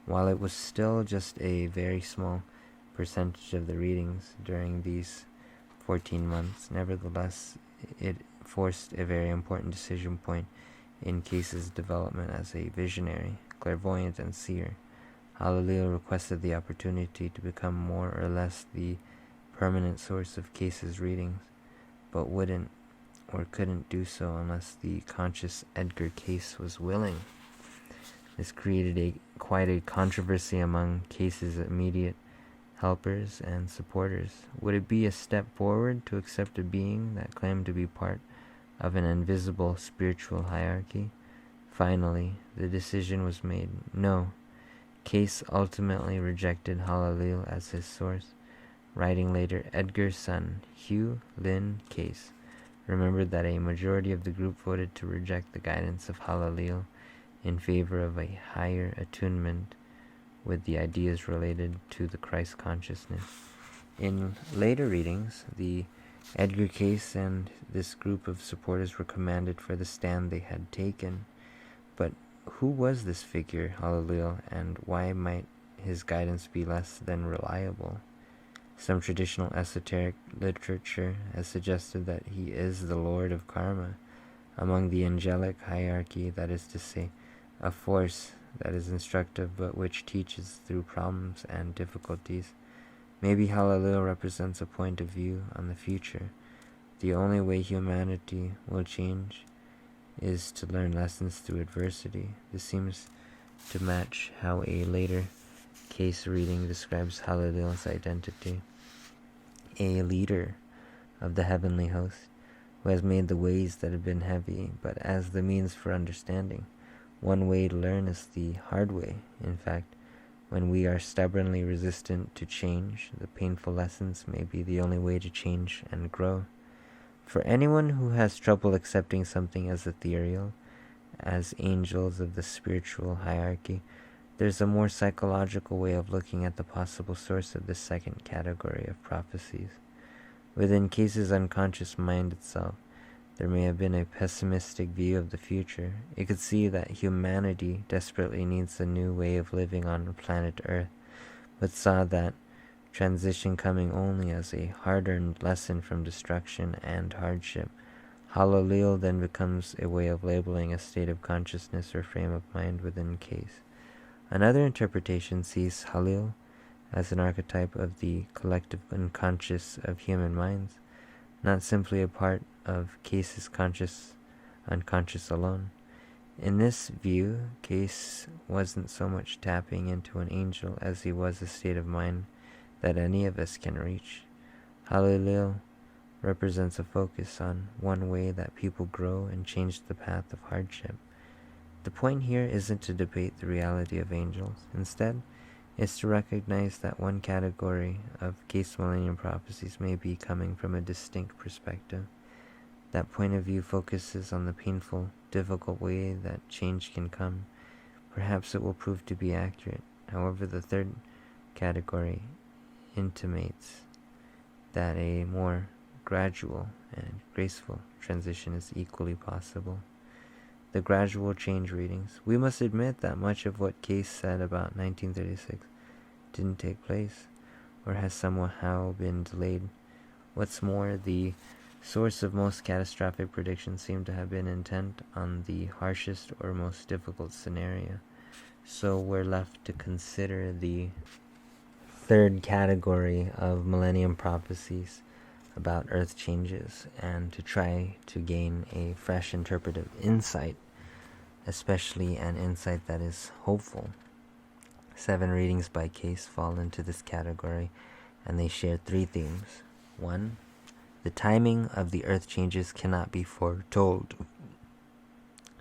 While it was still just a very small percentage of the readings during these 14 months, nevertheless, it forced a very important decision point in Cayce's development as a visionary, clairvoyant, and seer. Halil requested the opportunity to become more or less the permanent source of Cayce's readings, but wouldn't or couldn't do so unless the conscious Edgar Cayce was willing. This created quite a controversy among Cayce's immediate helpers and supporters. Would it be a step forward to accept a being that claimed to be part of an invisible spiritual hierarchy? Finally, the decision was made. No. Cayce ultimately rejected Halil as his source. Writing later, Edgar's son, Hugh Lynn Cayce, remembered that a majority of the group voted to reject the guidance of Halil in favor of a higher attunement with the ideas related to the Christ consciousness. In later readings, the Edgar Cayce and this group of supporters were commended for the stand they had taken. But who was this figure, Halil, and why might his guidance be less than reliable? Some traditional esoteric literature has suggested that he is the Lord of Karma among the angelic hierarchy, that is to say, a force that is instructive but which teaches through problems and difficulties. Maybe Halil represents a point of view on the future. The only way humanity will change is to learn lessons through adversity. This seems to match how a later Cayce reading describes Halil's identity. A leader of the heavenly host who has made the ways that have been heavy, but as the means for understanding. One way to learn is the hard way. In fact, when we are stubbornly resistant to change, the painful lessons may be the only way to change and grow. For anyone who has trouble accepting something as ethereal, as angels of the spiritual hierarchy, there's a more psychological way of looking at the possible source of this second category of prophecies. Within Cayce's unconscious mind itself, there may have been a pessimistic view of the future. It could see that humanity desperately needs a new way of living on planet Earth, but saw that transition coming only as a hard-earned lesson from destruction and hardship. Halil then becomes a way of labeling a state of consciousness or frame of mind within Cayce. Another interpretation sees Halil as an archetype of the collective unconscious of human minds, not simply a part of Cayce's unconscious alone. In this view, Cayce wasn't so much tapping into an angel as he was a state of mind that any of us can reach. Halilil represents a focus on one way that people grow and change the path of hardship. The point here isn't to debate the reality of angels. Instead, it's to recognize that one category of Cayce Millennium prophecies may be coming from a distinct perspective. That point of view focuses on the painful, difficult way that change can come. Perhaps it will prove to be accurate. However, the third category intimates that a more gradual and graceful transition is equally possible. The gradual change readings. We must admit that much of what Cayce said about 1936 didn't take place, or has somehow been delayed. What's more, the source of most catastrophic predictions seem to have been intent on the harshest or most difficult scenario. So we're left to consider the third category of Millennium prophecies about Earth changes, and to try to gain a fresh interpretive insight, especially an insight that is hopeful. 7 readings by Cayce fall into this category, and they share 3 themes. 1. The timing of the Earth changes cannot be foretold.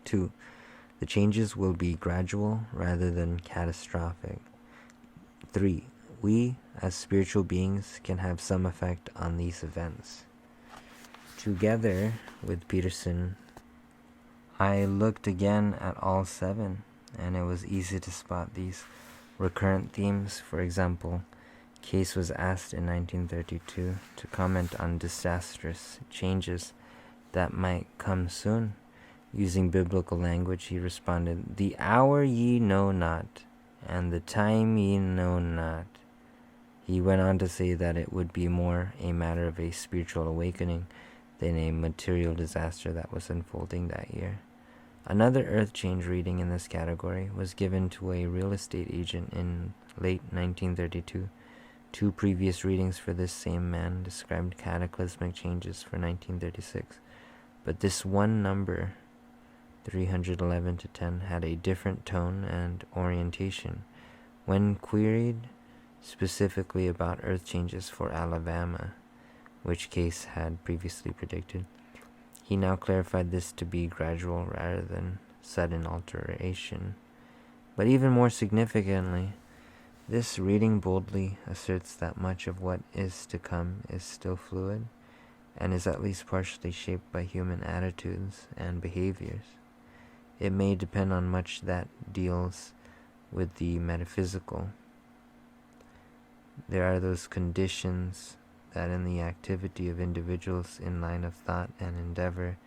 2. The changes will be gradual rather than catastrophic. 3. We, as spiritual beings, can have some effect on these events. Together with Peterson, I looked again at all 7, and it was easy to spot these recurrent themes. For example, Cayce was asked in 1932 to comment on disastrous changes that might come soon. Using biblical language, he responded, "The hour ye know not, and the time ye know not." He went on to say that it would be more a matter of a spiritual awakening than a material disaster that was unfolding that year. Another earth change reading in this category was given to a real estate agent in late 1932. 2 previous readings for this same man described cataclysmic changes for 1936, but this one number, 311 to 10, had a different tone and orientation. When queried specifically about earth changes for Alabama, which Cayce had previously predicted, he now clarified this to be gradual rather than sudden alteration. But even more significantly, this reading boldly asserts that much of what is to come is still fluid and is at least partially shaped by human attitudes and behaviors. It may depend on much that deals with the metaphysical. There are those conditions that in the activity of individuals in line of thought and endeavor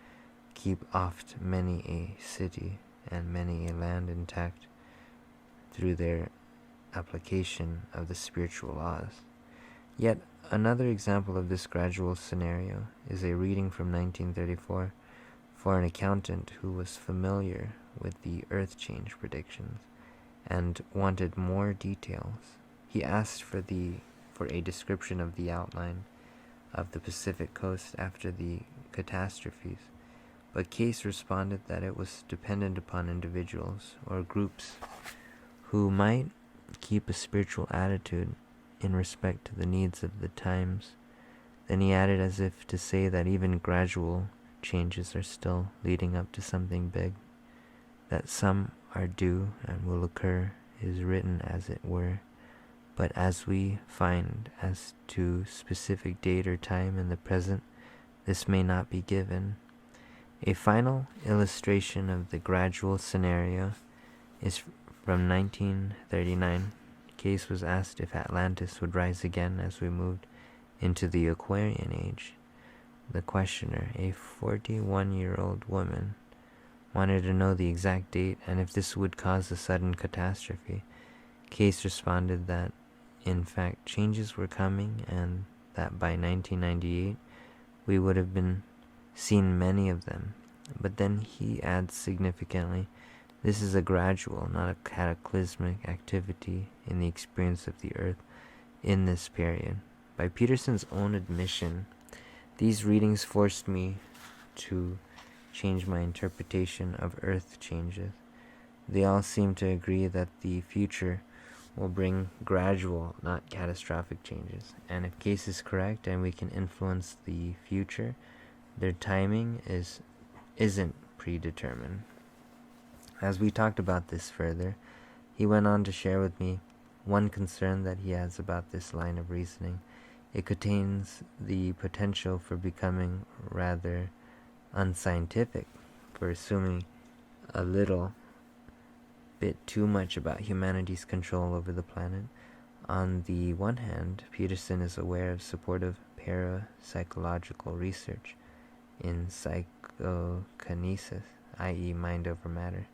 keep oft many a city and many a land intact through their application of the spiritual laws. Yet another example of this gradual scenario is a reading from 1934 for an accountant who was familiar with the earth change predictions and wanted more details. He asked for a description of the outline of the Pacific coast after the catastrophes, but Cayce responded that it was dependent upon individuals or groups who might keep a spiritual attitude in respect to the needs of the times. Then he added, as if to say that even gradual changes are still leading up to something big, that some are due and will occur is written as it were, but as we find as to specific date or time in the present, this may not be given. A final illustration of the gradual scenario is from 1939. Cayce was asked if Atlantis would rise again as we moved into the Aquarian Age. The questioner, a 41-year-old woman, wanted to know the exact date and if this would cause a sudden catastrophe. Cayce responded that, in fact, changes were coming and that by 1998 we would have seen many of them. But then he adds significantly, this is a gradual, not a cataclysmic activity in the experience of the earth in this period. By Peterson's own admission, these readings forced me to change my interpretation of earth changes. They all seem to agree that the future will bring gradual, not catastrophic changes. And if Cayce is correct and we can influence the future, their timing isn't predetermined. As we talked about this further, he went on to share with me one concern that he has about this line of reasoning. It contains the potential for becoming rather unscientific, for assuming a little bit too much about humanity's control over the planet. On the one hand, Peterson is aware of supportive parapsychological research in psychokinesis, i.e. mind over matter,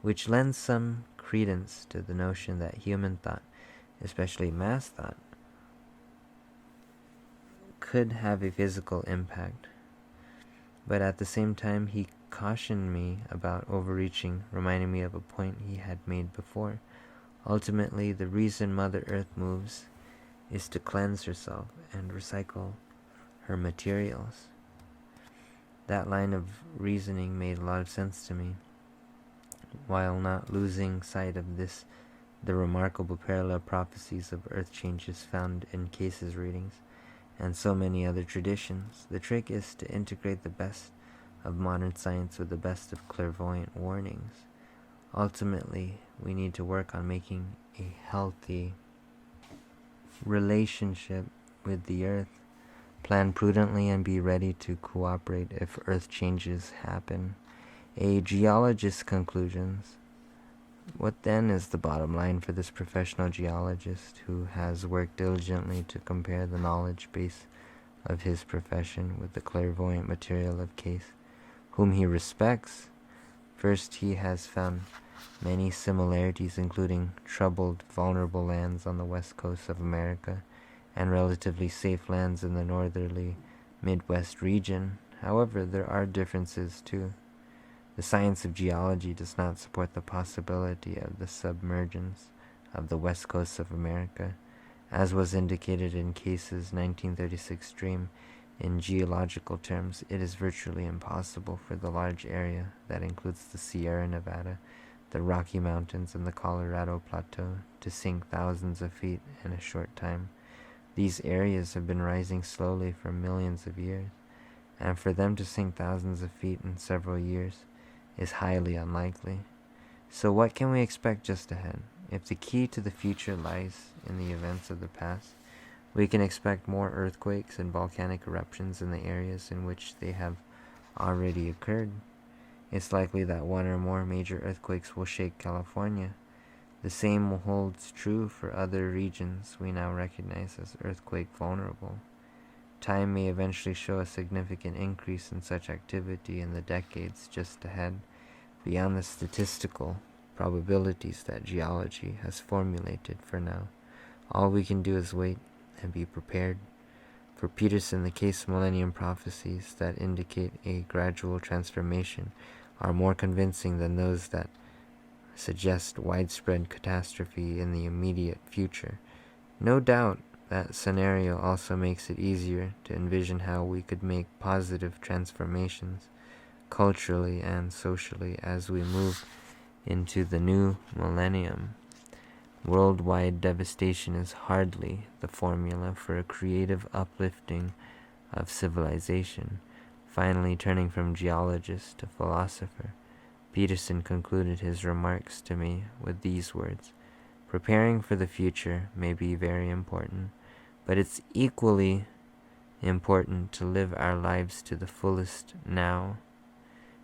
which lends some credence to the notion that human thought, especially mass thought, could have a physical impact. But at the same time, he cautioned me about overreaching, reminding me of a point he had made before. Ultimately, the reason Mother Earth moves is to cleanse herself and recycle her materials. That line of reasoning made a lot of sense to me, while not losing sight of the remarkable parallel prophecies of earth changes found in Cayce's readings, and so many other traditions. The trick is to integrate the best of modern science with the best of clairvoyant warnings. Ultimately, we need to work on making a healthy relationship with the earth, plan prudently, and be ready to cooperate if earth changes happen. A geologist's conclusions. What then is the bottom line for this professional geologist who has worked diligently to compare the knowledge base of his profession with the clairvoyant material of Cayce, whom he respects? First, he has found many similarities, including troubled, vulnerable lands on the west coast of America and relatively safe lands in the northerly Midwest region. However, there are differences too. The science of geology does not support the possibility of the submergence of the west coast of America, as was indicated in Cayce's 1936 dream. In geological terms, it is virtually impossible for the large area that includes the Sierra Nevada, the Rocky Mountains, and the Colorado Plateau to sink thousands of feet in a short time. These areas have been rising slowly for millions of years, and for them to sink thousands of feet in several years is highly unlikely. So what can we expect just ahead? If the key to the future lies in the events of the past, we can expect more earthquakes and volcanic eruptions in the areas in which they have already occurred. It's likely that one or more major earthquakes will shake California. The same holds true for other regions we now recognize as earthquake vulnerable. Time may eventually show a significant increase in such activity in the decades just ahead, beyond the statistical probabilities that geology has formulated for now. All we can do is wait and be prepared. For Peterson, the Cayce Millennium prophecies that indicate a gradual transformation are more convincing than those that suggest widespread catastrophe in the immediate future. No doubt that scenario also makes it easier to envision how we could make positive transformations culturally and socially as we move into the new millennium. Worldwide devastation is hardly the formula for a creative uplifting of civilization. Finally, turning from geologist to philosopher, Peterson concluded his remarks to me with these words: "Preparing for the future may be very important, but it's equally important to live our lives to the fullest now.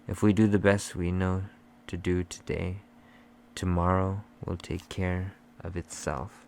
If we do the best we know to do today, tomorrow will take care of itself."